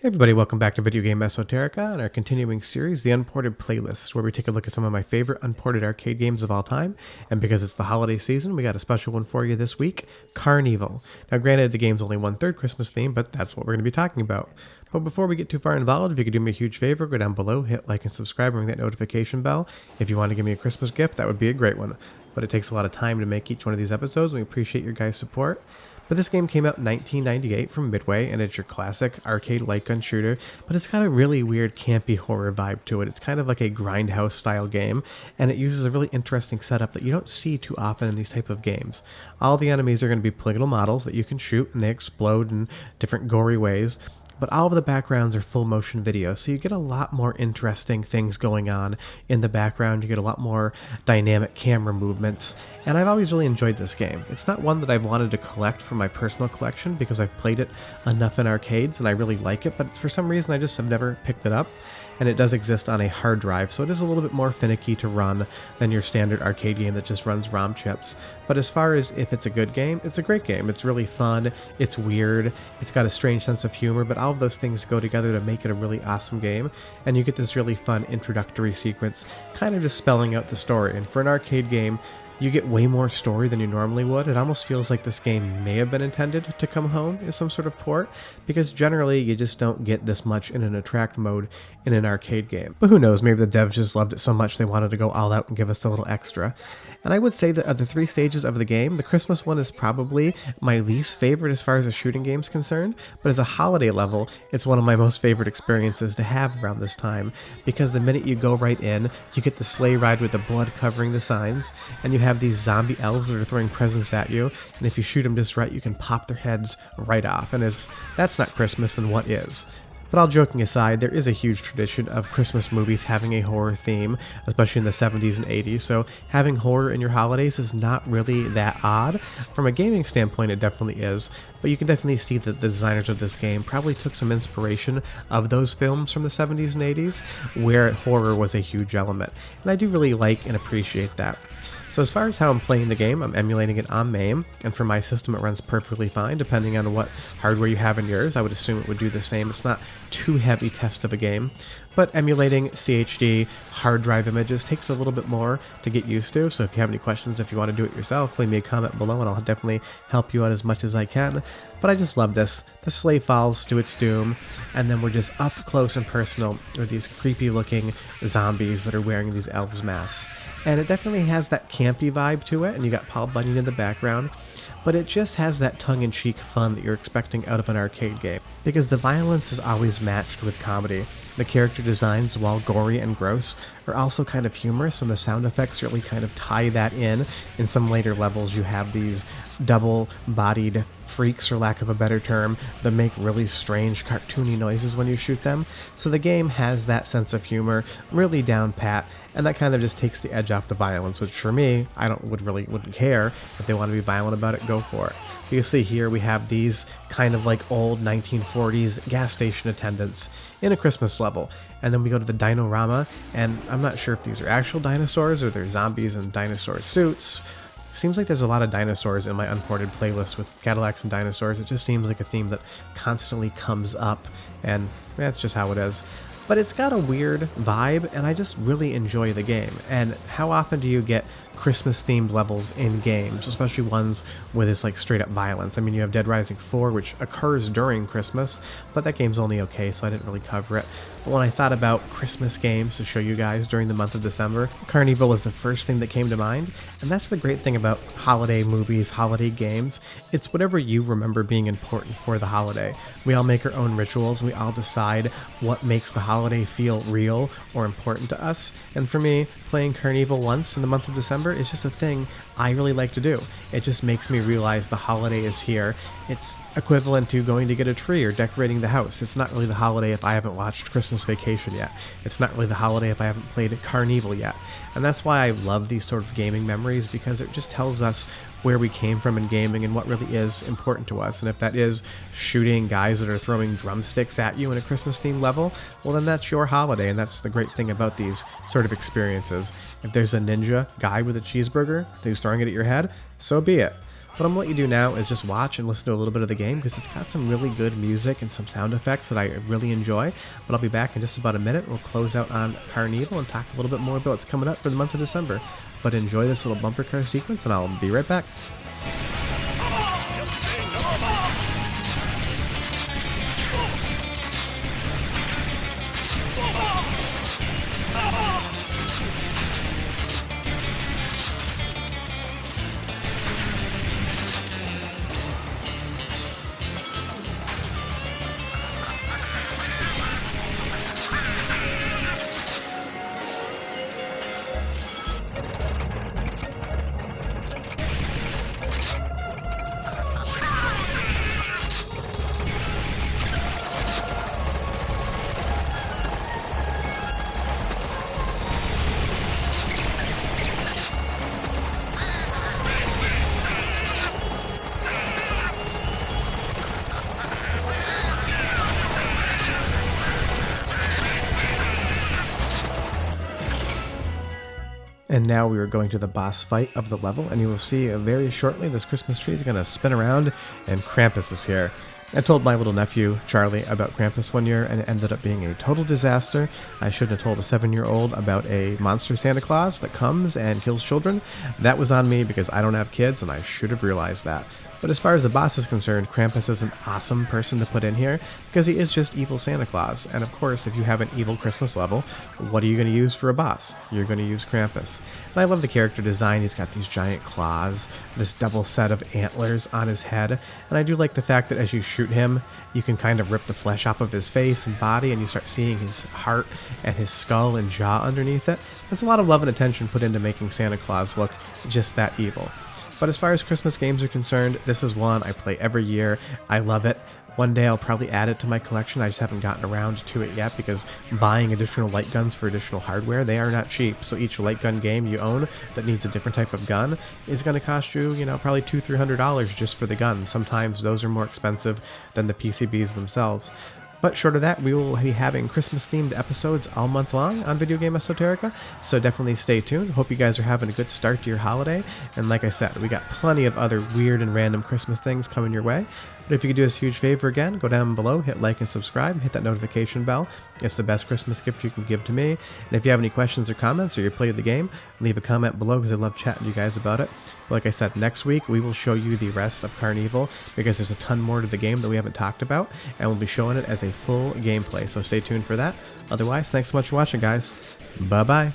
Hey everybody, welcome back to Video Game Esoterica and our continuing series, the Unported playlist, where we take a look at some of my favorite unported arcade games of all time. And because it's the holiday season, we got a special one for you this week, CarnEvil. Now granted, the game's only 1/3 Christmas theme, but that's what we're going to be talking about. But before we get too far involved, if you could do me a huge favor, go down below, hit like and subscribe, and ring that notification bell. If you want to give me a Christmas gift, that would be a great one. But it takes a lot of time to make each one of these episodes, and we appreciate your guys' support. But this game came out in 1998 from Midway, and it's your classic arcade light gun shooter, but it's got a really weird campy horror vibe to it. It's kind of like a grindhouse style game, and it uses a really interesting setup that you don't see too often in these type of games. All the enemies are going to be polygonal models that you can shoot, and they explode in different gory ways. But all of the backgrounds are full motion video, so you get a lot more interesting things going on in the background. You get a lot more dynamic camera movements, and I've always really enjoyed this game. It's not one that I've wanted to collect for my personal collection because I've played it enough in arcades and I really like it, but for some reason I just have never picked it up. And it does exist on a hard drive, so it is a little bit more finicky to run than your standard arcade game that just runs ROM chips. But as far as if it's a good game, it's a great game. It's really fun, it's weird, it's got a strange sense of humor, but all of those things go together to make it a really awesome game. And you get this really fun introductory sequence, kind of just spelling out the story. And for an arcade game, you get way more story than you normally would. It almost feels like this game may have been intended to come home in some sort of port, because generally you just don't get this much in an attract mode in an arcade game. But who knows, maybe the devs just loved it so much they wanted to go all out and give us a little extra. And I would say that of the three stages of the game, the Christmas one is probably my least favorite as far as a shooting game is concerned, but as a holiday level, it's one of my most favorite experiences to have around this time, because the minute you go right in, you get the sleigh ride with the blood covering the signs, and you have these zombie elves that are throwing presents at you, and if you shoot them just right, you can pop their heads right off, and as that's not Christmas, then what is? But all joking aside, there is a huge tradition of Christmas movies having a horror theme, especially in the 70s and 80s, so having horror in your holidays is not really that odd. From a gaming standpoint, it definitely is, but you can definitely see that the designers of this game probably took some inspiration of those films from the 70s and 80s, where horror was a huge element, and I do really like and appreciate that. So as far as how I'm playing the game, I'm emulating it on MAME, and for my system it runs perfectly fine. Depending on what hardware you have in yours, I would assume it would do the same. It's not too heavy test of a game, but emulating CHD hard drive images takes a little bit more to get used to, so if you have any questions, if you want to do it yourself, leave me a comment below and I'll definitely help you out as much as I can. But I just love this. The sleigh falls to its doom, and then we're just up close and personal with these creepy looking zombies that are wearing these elves' masks. And it definitely has that campy vibe to it, and you got Paul Bunyan in the background, but it just has that tongue-in-cheek fun that you're expecting out of an arcade game, because the violence is always matched with comedy. The character designs, while gory and gross, are also kind of humorous, and the sound effects really kind of tie that in. In some later levels, you have these double-bodied freaks, for lack of a better term, that make really strange cartoony noises when you shoot them. So the game has that sense of humor really down pat, and that kind of just takes the edge off the violence, which for me, I wouldn't care. If they want to be violent about it, go for it. You can see here we have these kind of like old 1940s gas station attendants in a Christmas level. And then we go to the Dino-Rama, and I'm not sure if these are actual dinosaurs or they're zombies in dinosaur suits. Seems like there's a lot of dinosaurs in my Unported playlist with Cadillacs and dinosaurs. It just seems like a theme that constantly comes up, and that's just how it is. But it's got a weird vibe, and I just really enjoy the game. And how often do you get Christmas-themed levels in games, especially ones with this like straight-up violence? I mean, you have Dead Rising 4, which occurs during Christmas, but that game's only okay, so I didn't really cover it. But when I thought about Christmas games to show you guys during the month of December, CarnEvil was the first thing that came to mind, and that's the great thing about holiday movies, holiday games. It's whatever you remember being important for the holiday. We all make our own rituals, and we all decide what makes the holiday feel real or important to us, and for me, playing CarnEvil once in the month of December is just a thing I really like to do. It just makes me realize the holiday is here. It's equivalent to going to get a tree or decorating the house. It's not really the holiday if I haven't watched Christmas Vacation yet. It's not really the holiday if I haven't played CarnEvil yet. And that's why I love these sort of gaming memories, because it just tells us where we came from in gaming and what really is important to us. And if that is shooting guys that are throwing drumsticks at you in a Christmas themed level, well then that's your holiday, and that's the great thing about these sort of experiences. If there's a ninja guy with a cheeseburger who's throwing it at your head, so be it. What I'm going to let you do now is just watch and listen to a little bit of the game because it's got some really good music and some sound effects that I really enjoy. But I'll be back in just about a minute. We'll close out on CarnEvil and talk a little bit more about what's coming up for the month of December. But enjoy this little bumper car sequence and I'll be right back. And now we are going to the boss fight of the level, and you will see very shortly this Christmas tree is going to spin around, and Krampus is here. I told my little nephew, Charlie, about Krampus one year, and it ended up being a total disaster. I shouldn't have told a 7-year-old about a monster Santa Claus that comes and kills children. That was on me because I don't have kids, and I should have realized that. But as far as the boss is concerned, Krampus is an awesome person to put in here because he is just evil Santa Claus. And of course, if you have an evil Christmas level, what are you going to use for a boss? You're going to use Krampus. And I love the character design. He's got these giant claws, this double set of antlers on his head. And I do like the fact that as you shoot him, you can kind of rip the flesh off of his face and body and you start seeing his heart and his skull and jaw underneath it. There's a lot of love and attention put into making Santa Claus look just that evil. But as far as Christmas games are concerned, this is one I play every year. I love it. One day I'll probably add it to my collection. I just haven't gotten around to it yet because buying additional light guns for additional hardware, they are not cheap. So each light gun game you own that needs a different type of gun is going to cost you, probably $200-300 just for the gun. Sometimes those are more expensive than the PCBs themselves. But short of that, we will be having Christmas-themed episodes all month long on Video Game Esoterica, so definitely stay tuned. Hope you guys are having a good start to your holiday, and like I said, we got plenty of other weird and random Christmas things coming your way. But if you could do us a huge favor again, go down below, hit like and subscribe, hit that notification bell. It's the best Christmas gift you can give to me. And if you have any questions or comments or you played the game, leave a comment below because I love chatting to you guys about it. But like I said, next week we will show you the rest of CarnEvil because there's a ton more to the game that we haven't talked about, and we'll be showing it as a full gameplay, so stay tuned for that. Otherwise, thanks so much for watching, guys. Bye-bye.